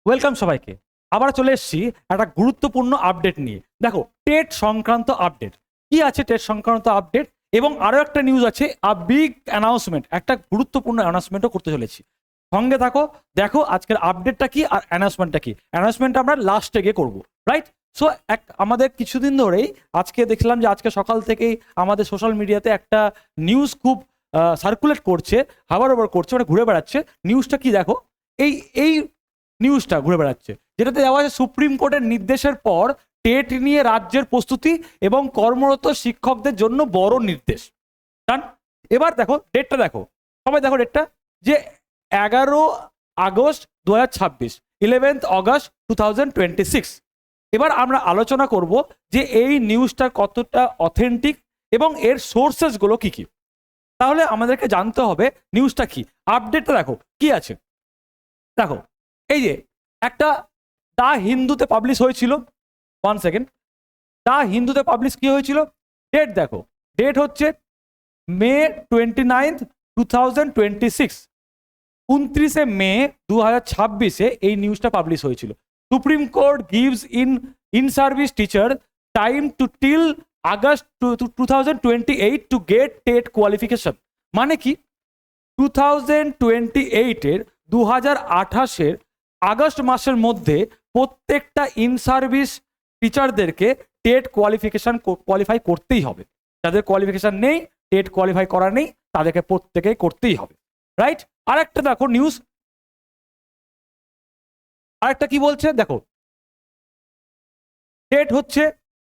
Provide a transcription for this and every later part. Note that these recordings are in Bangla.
ওয়েলকাম সবাইকে। আবার চলে এসেছি একটা গুরুত্বপূর্ণ আপডেট নিয়ে। দেখো, টেট সংক্রান্ত আপডেট কি আছে, টেট সংক্রান্ত আপডেট এবং আরো একটা নিউজ আছে, বিগ অ্যানাউন্সমেন্ট, একটা গুরুত্বপূর্ণ অ্যানাউন্সমেন্টও করতে চলেছি। সঙ্গে থাকো, দেখো আজকের আপডেটটা কি আর অ্যানাউন্সমেন্টটা কি। অ্যানাউন্সমেন্টটা আমরা লাস্টে গিয়ে করবো, রাইট? সো আমাদের কিছুদিন ধরেই আজকে দেখলাম যে আজকে সকাল থেকেই আমাদের সোশ্যাল মিডিয়াতে একটা নিউজ খুব সার্কুলেট করছে, হাওয়ার ওভার করছে, মানে ঘুরে বেড়াচ্ছে। নিউজটা কি দেখো, এই এই নিউজটা ঘুরে বেড়াচ্ছে, যেটাতে দেওয়া আছে সুপ্রিম কোর্টের নির্দেশের পর টেট নিয়ে রাজ্যের প্রস্তুতি এবং কর্মরত শিক্ষকদের জন্য বড় নির্দেশ। ডান। এবার দেখো ডেটটা, দেখো সবাই দেখো ডেটটা, যে 11 আগস্ট 2026, 11th August 2026। এবার আমরা আলোচনা করব যে এই নিউজটা কতটা অথেন্টিক এবং এর সোর্সেসগুলো কি কি। তাহলে আমাদেরকে জানতে হবে নিউজটা কি, আপডেটটা দেখো কি আছে। দেখো, এই যে একটা দা হিন্দুতে পাবলিশ হয়েছিল, 1 সেকেন্ড, দা হিন্দুতে পাবলিশ কি হয়েছিল, ডেট দেখো, ডেট হচ্ছে মে 29, 2026। 29 মে 2026 এই নিউজটা পাবলিশ হয়েছিল। Supreme court gives in service teacher time to till August 2028 to get TET qualification. মানে কি, 2028-এর 2028-এর আগস্ট মাসের মধ্যে প্রত্যেকটা ইন সার্ভিস টিচারদেরকে টেট কোয়ালিফাই করতেই হবে। যাদের কোয়ালিফিকেশন নেই, টেট কোয়ালিফাই করা নেই, তাদেরকে প্রত্যেকেই করতেই হবে, রাইট? আরেকটা দেখো নিউজ, আরেকটা কি বলছে দেখো, ডেট হচ্ছে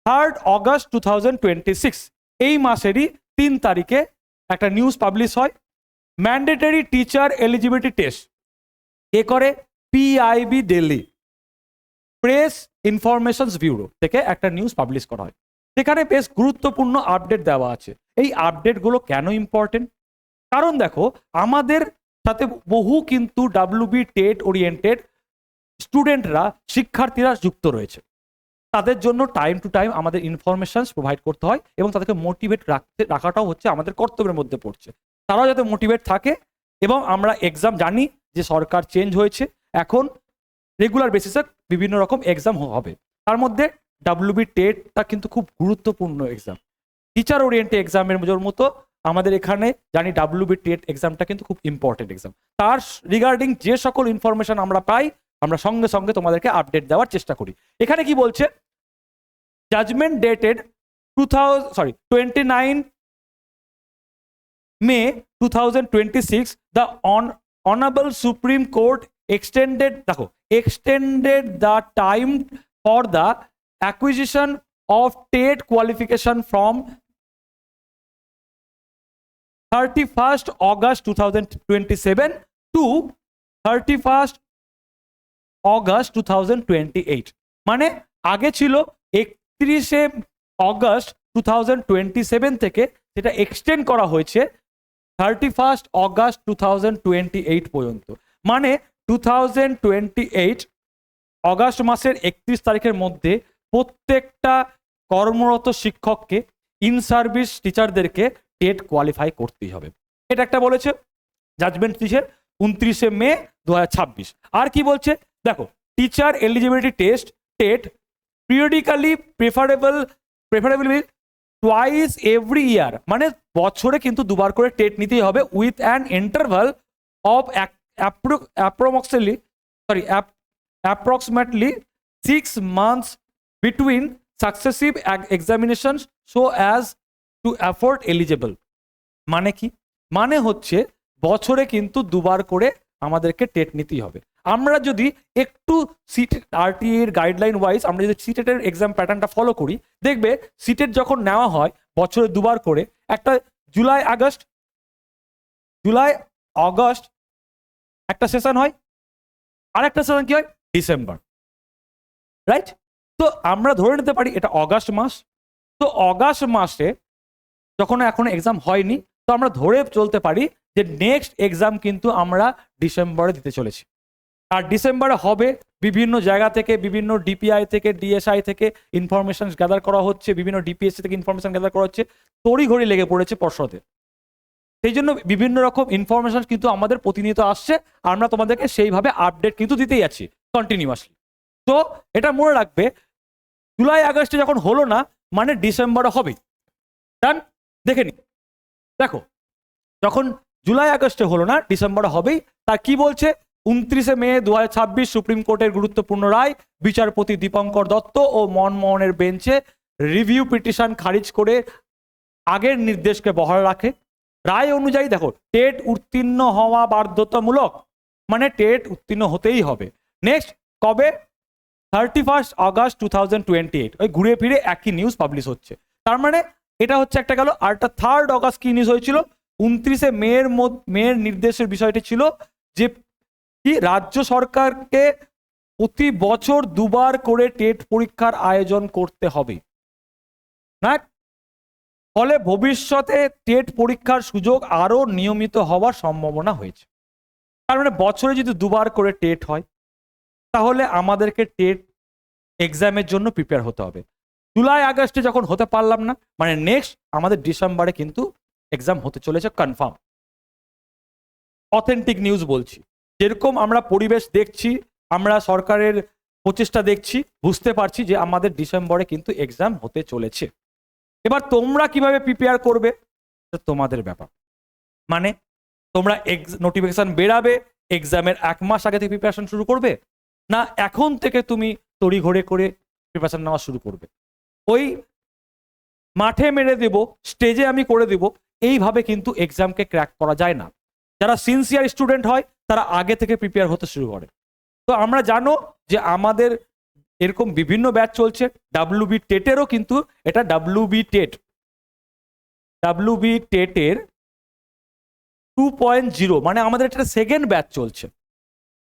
3rd August 2026। এই মাসেরই 3 তারিখে একটা নিউজ পাবলিশ হয়, ম্যান্ডেটরি টিচার এলিজিবিলিটি টেস্ট এ করে PIB Delhi press informations bureau থেকে একটা নিউজ পাবলিশ করা হয়। সেখানে বেশ গুরুত্বপূর্ণ আপডেট দেওয়া আছে। এই আপডেটগুলো কেন ইম্পর্টেন্ট? কারণ দেখো, আমাদের সাথে বহু কিন্তু ডাব্লিউবি টেট ওরিয়েন্টেড স্টুডেন্টরা, শিক্ষার্থীরা যুক্ত রয়েছে। তাদের জন্য টাইম টু টাইম আমাদের ইনফরমেশনস প্রোভাইড করতে হয় এবং তাদেরকে মোটিভেট রাখাটাও হচ্ছে আমাদের কর্তব্যের মধ্যে পড়ছে। তারাও যাতে মোটিভেট থাকে, এবং আমরা এক্সাম জানি যে সরকার চেঞ্জ হয়েছে, এখন রেগুলার বেসিসে বিভিন্ন রকম এক্সাম হবে। তার মধ্যে ডাব্লিউবি টেটটা কিন্তু খুব গুরুত্বপূর্ণ এক্সাম, টিচার ওরিয়েন্টেড এক্সামের মতো আমাদের এখানে জানি ডাব্লিউবি টেট এক্সামটা কিন্তু খুব ইম্পর্টেন্ট এক্সাম। তার রিগার্ডিং যে সকল ইনফরমেশন আমরা পাই, আমরা সঙ্গে সঙ্গে তোমাদেরকে আপডেট দেওয়ার চেষ্টা করি। এখানে কি বলছে, judgment dated 29 May 2026, the Honorable Supreme Court extended the time for the acquisition of TET qualification from 31st August 2027 to 31st August 2028। মানে আগে ছিল 31শে অগস্ট 2027 থেকে, সেটা এক্সটেন্ড করা হয়েছে 31st August 2028 পর্যন্ত। মানে 2028 অগস্ট মাসের 31 তারিখের মধ্যে প্রত্যেকটা কর্মরত শিক্ষককে, ইন সার্ভিস টিচারদেরকে টেট কোয়ালিফাই করতেই হবে। এটা একটা বলেছে জাজমেন্ট দিয়েছে 29শে মে 2026। আর কি বলছে দেখো, teacher eligibility test TET periodically preferably twice every year. মানে বছরে কিন্তু দুবার করে টেট নিতেই হবে, with an interval of approximately 6 months between successive examinations so as to afford eligible। মানে কি, মানে হচ্ছে বছরে কিন্তু দুবার করে আমাদেরকে টেট নিতেই হবে। আমরা যদি একটু সিটেট আরটিএর গাইডলাইন ওয়াইজ আমরা যদি সিটেটের এক্সাম প্যাটার্নটা ফলো করি, দেখবে সিটেট যখন নেওয়া হয় বছরে দুবার করে, একটা জুলাই আগস্ট একটা সেশন হয়, আর একটা সেশন কি হয় ডিসেম্বর, রাইট? তো আমরা ধরে নিতে পারি এটা অগাস্ট মাস। তো অগাস্ট মাসে যখন এখনো এক্সাম হয়নি, তো আমরা ধরে চলতে পারি যে নেক্সট এক্সাম কিন্তু আমরা ডিসেম্বরে দিতে চলেছি। আর ডিসেম্বরে হবে, বিভিন্ন জায়গা থেকে, বিভিন্ন ডিপিআই থেকে, ডিএসআই থেকে ইনফরমেশন গ্যাদার করা হচ্ছে, বিভিন্ন ডিপিএসসি থেকে ইনফরমেশন গ্যাদার করা হচ্ছে, তড়িঘড়ি লেগে পড়েছে পর্ষদে। সেই জন্য বিভিন্ন রকম ইনফরমেশন কিন্তু আমাদের প্রতিনিয়ত আসছে, আমরা তোমাদেরকে সেইভাবে আপডেট কিন্তু দিতেই আছি। কন্টিনিউয়াসলি। তো এটা মনে রাখবে, জুলাই আগস্টে যখন হলো না মানে ডিসেম্বরে হবে। ডান, দেখে নি। দেখো, যখন জুলাই আগস্টে হলো না ডিসেম্বরে হবেই। তার কি বলছে? 29 মে 2026 সুপ্রিম কোর্টের গুরুত্বপূর্ণ রায়, বিচারপতি দীপঙ্কর দত্ত ও মনমোহনের বেঞ্চে রিভিউ পিটিশন খারিজ করে আগের নির্দেশকে বহাল রাখে। রায় অনুযায়ী দেখো, টেট উত্তীর্ণ হওয়া বাধ্যতামূলক, মানে টেট উত্তীর্ণ হতেই হবে। নেক্সট কবে? 31 আগস্ট 2028। ওই ঘুরে ফিরে একই নিউজ পাবলিশ হচ্ছে। তার মানে এটা হচ্ছে একটা গেল। আর একটা 3 আগস্ট কি নিউজ হয়েছিল? 29 মেয়ের নির্দেশের বিষয়টি ছিল যে কি রাজ্য সরকারকে প্রতি বছর 2বার করে টেট পরীক্ষার আয়োজন করতে হবে না, ফলে ভবিষ্যতে টেট পরীক্ষার সুযোগ আরো নিয়মিত হওয়ার সম্ভাবনা হয়েছে। তার মানে বছরে যদি 2বার করে টেট হয় তাহলে আমাদেরকে টেট এক্সামের জন্য প্রিপেয়ার হতে হবে। জুলাই আগস্টে যখন হতে পারলাম না মানে নেক্সট আমাদের ডিসেম্বরে কিন্তু এক্সাম হতে চলেছে কনফার্ম। অথেন্টিক নিউজ বলছি। যেরকম আমরা পরিবেশ দেখছি, আমরা সরকারের প্রচেষ্টা দেখছি, বুঝতে পারছি যে আমাদের ডিসেম্বরে কিন্তু এক্সাম হতে চলেছে। এবার তোমরা কিভাবে প্রিপেয়ার করবে তোমাদের ব্যাপার। মানে তোমরা নোটিফিকেশন বেরাবে, এক্সামের 1 মাস আগে থেকে প্রিপারেশন শুরু করবে, না এখন থেকে তুমি তড়িঘড়ি করে প্রিপারেশন নেওয়া শুরু করবে? ওই মাঠে মেরে দেব, স্টেজে আমি করে দেব, এইভাবে কিন্তু এক্সামকে ক্র্যাক করা যায় না। যারা সিনসিয়ার স্টুডেন্ট হয় তারা আগে থেকে প্রিপেয়ার হতে শুরু করে। তো আমরা জানো যে আমাদের এরকম বিভিন্ন ব্যাচ চলছে। ডাব্লিউবি টেটেরও কিন্তু এটা ডাব্লিউবি টেটের 2.0, মানে আমাদের একটা সেকেন্ড ব্যাচ চলছে।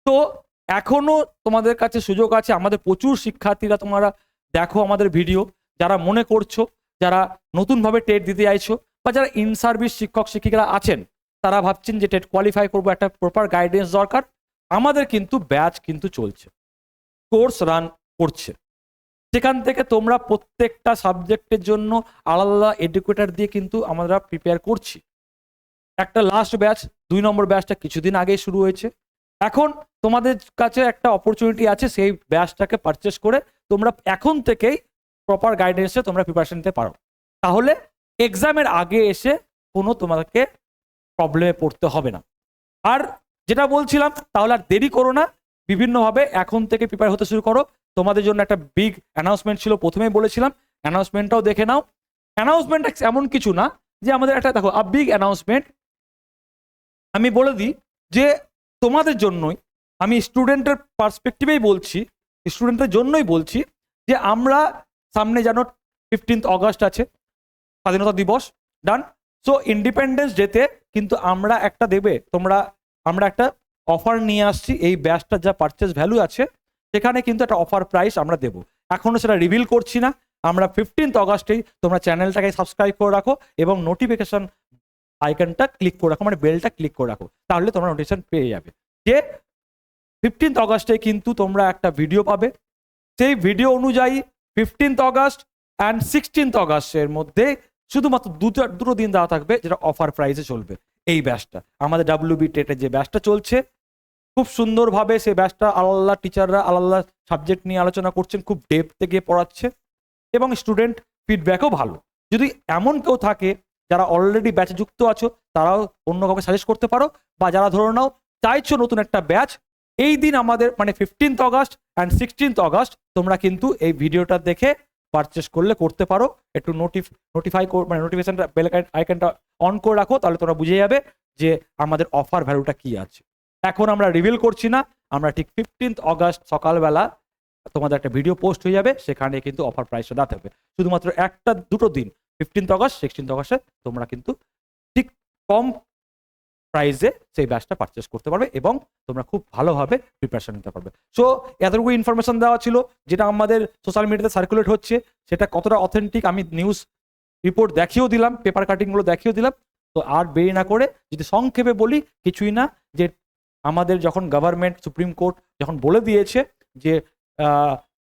তো এখনো তোমাদের কাছে সুযোগ আছে। আমাদের প্রচুর শিক্ষার্থীরা, তোমরা দেখো আমাদের ভিডিও, যারা মনে করছো, যারা নতুনভাবে টেট দিতে চাইছো, বা যারা ইন সার্ভিস শিক্ষক শিক্ষিকারা আছেন তারা ভাবছেন যে টেট কোয়ালিফাই করবো, একটা প্রপার গাইডেন্স দরকার। আমাদের কিন্তু ব্যাচ কিন্তু চলছে, কোর্স রান করছে। সেখান থেকে তোমরা প্রত্যেকটা সাবজেক্টের জন্য আলাদা এডুকেটর দিয়ে কিন্তু আমরা প্রিপেয়ার করছি। একটা লাস্ট ব্যাচ 2 নম্বর ব্যাচটা কিছুদিন আগেই শুরু হয়েছে। এখন তোমাদের কাছে একটা অপরচুনিটি আছে, সেই ব্যাচটাকে পারচেস করে তোমরা এখন থেকেই প্রপার গাইডেন্সে তোমরা প্রিপারেশন নিতে পারো। তাহলে এক্সামের আগে এসে কোনো তোমাদেরকে প্রবলেমে পড়তে হবে না। আর যেটা বলছিলাম, তাহলে আর দেরি করো না, বিভিন্নভাবে এখন থেকে প্রিপেয়ার হতে শুরু করো। তোমাদের জন্য একটা বিগ অ্যানাউন্সমেন্ট ছিল, প্রথমেই বলেছিলাম, অ্যানাউন্সমেন্টটাও দেখে নাও। অ্যানাউন্সমেন্ট এমন কিছু না যে আমাদের একটা দেখো বিগ অ্যানাউন্সমেন্ট। আমি বলে দিই যে তোমাদের জন্যই, আমি স্টুডেন্টের পার্সপেক্টিভেই বলছি, স্টুডেন্টের জন্যই বলছি যে আমরা সামনে জানো 15 আগস্ট আছে, স্বাধীনতা দিবস। ডান। সো ইন্ডিপেন্ডেন্স ডেতে কিন্তু আমরা একটা দেবে আমরা একটা অফার নিয়ে আসছি। এই ব্যাচটা যা পারচেস ভ্যালু আছে সেখানে কিন্তু একটা অফার প্রাইস আমরা দেবো। এখনো সেটা রিভিল করছি না। আমরা 15 আগস্টেই তোমরা চ্যানেলটাকে সাবস্ক্রাইব করে রাখো এবং নোটিফিকেশন আইকনটা ক্লিক করে রাখো, মানে বেলটা ক্লিক করে রাখো, তাহলে তোমরা নোটিফিকেশন পেয়ে যাবে যে 15 আগস্টে কিন্তু তোমরা একটা ভিডিও পাবে। সেই ভিডিও অনুযায়ী 15 আগস্ট অ্যান্ড 16 আগস্টের মধ্যে শুধুমাত্র দুটো দিন দেওয়া থাকবে যেটা অফার প্রাইসে চলবে। এই ব্যাচটা আমাদের ডাব্লিউবি টেটের যে ব্যাচটা চলছে, খুব সুন্দরভাবে সেই ব্যাচটা আলাদা টিচাররা আলাদা সাবজেক্ট নিয়ে আলোচনা করছেন, খুব ডেপথে গিয়ে পড়াচ্ছে এবং স্টুডেন্ট ফিডব্যাকও ভালো। যদি এমন কেউ থাকে যারা অলরেডি ব্যাচে যুক্ত আছো, তারাও অন্য কাউকে সাজেস্ট করতে পারো, বা যারা ধরে নাও চাইছো নতুন একটা ব্যাচ, এই দিন আমাদের মানে 15 আগস্ট অ্যান্ড 16 আগস্ট তোমরা কিন্তু এই ভিডিওটা দেখে পারচেস করতে পারো। একটু নোটিফাই মানে নোটিফিকেশনটা বেল আইকনটা অন করে রাখো, তাহলে তোমরা বুঝে যাবে যে আমাদের অফার ভ্যালুটা কি আছে। এখন আমরা রিভিল করছি না, আমরা ঠিক 15 আগস্ট সকালবেলা তোমাদের একটা ভিডিও পোস্ট হয়ে যাবে, সেখানে কিন্তু অফার প্রাইসটা দেওয়া থাকবে। শুধুমাত্র দুটো দিন 15 আগস্ট 16 আগস্টে তোমরা কিন্তু ঠিক কম প্রাইসে সেই ব্যাচটা পারচেস করতে পারবে এবং তোমরা খুব ভালোভাবে প্রিপারেশন নিতে পারবে। সো এতটুকু ইনফরমেশন দেওয়া ছিল, যেটা আমাদের সোশ্যাল মিডিয়াতে সার্কুলেট হচ্ছে সেটা কতটা অথেন্টিক আমি নিউজ রিপোর্ট দেখিয়েও দিলাম, পেপার কাটিংগুলো দেখিয়েও দিলাম। তো আর দেরি না করে যদি সংক্ষেপে বলি, কিছুই না, যে আমাদের যখন গভর্নমেন্ট সুপ্রিম কোর্ট যখন বলে দিয়েছে যে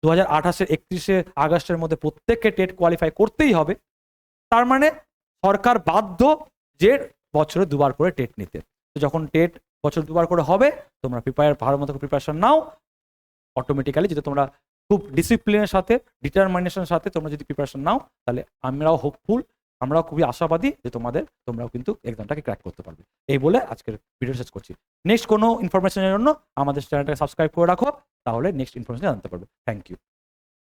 2028 31 আগস্টের মধ্যে প্রত্যেককে টেট কোয়ালিফাই করতেই হবে, তার মানে সরকার বাধ্য যে বছরে 2বার করে টেট নিতে। তো যখন টেট বছর 2বার করে হবে, তোমরা ভালো মতো প্রিপারেশন নাও, অটোমেটিক্যালি যদি তোমরা খুব ডিসিপ্লিনের সাথে ডিটারমিনেশনের সাথে তোমরা যদি প্রিপারেশন নাও, তাহলে আমরাও হোপফুল, আমরাও খুবই আশাবাদী যে তোমরাও কিন্তু এক্সামটাকে ক্র্যাক করতে পারবে। এই বলে আজকের ভিডিও শেষ করছি। নেক্সট কোনো ইনফরমেশনের জন্য আমাদের চ্যানেলটাকে সাবস্ক্রাইব করে রাখো, তাহলে নেক্সট ইনফরমেশন জানতে পারবে। Thank you.